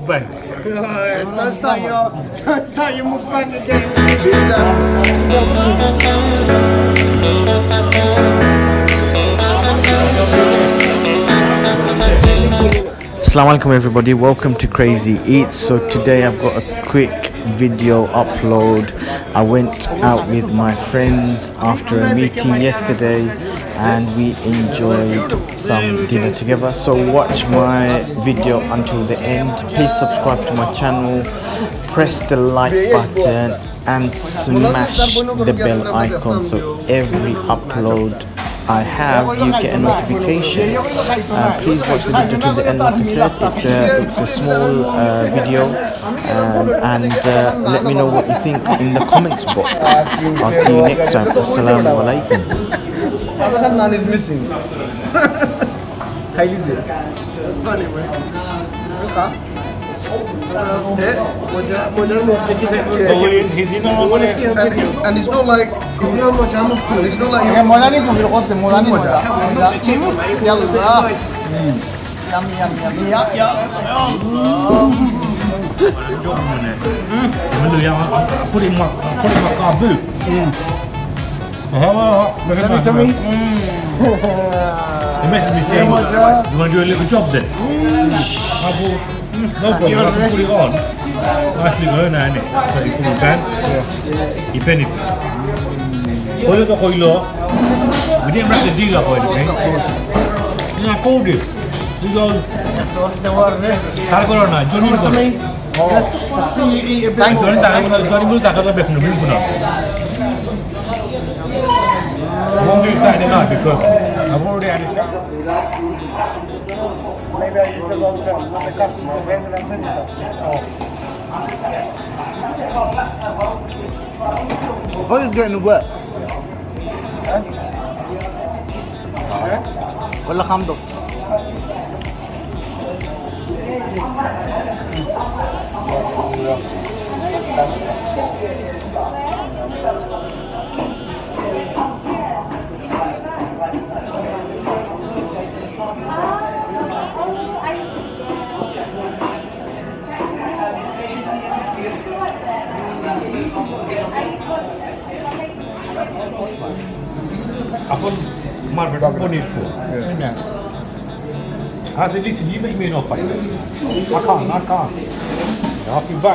Bang. Don't start your mukbang again. Assalamualaikum everybody, welcome to Crazy Eats. So today I've got a quick video upload. I went out with my friends after a meeting yesterday and we enjoyed some dinner together. So watch my video until the end. Please subscribe to my channel, press the like button and smash the bell icon so every upload I have, you get a notification. Please watch the video to the end. Like I said, it's a small video, and let me know what you think in the comments box. I'll see you next time. Assalamu alaikum. Other none is missing. That's funny, man. And it's not like You want to do a little job then? No problem, I can put it on. Nicely going now, innit? So if you can, if anything. We didn't wrap the deal up or anything. And I called him. He goes, what's the word? Tarkorona, Johnny Johnny I won't do Saturday night because I've already had a shot. Maybe I used to go to the customer what is getting wet? ولا خمدق Upon Margaret, what need for? I said, listen, you make me an offer. I can't. I feel bad.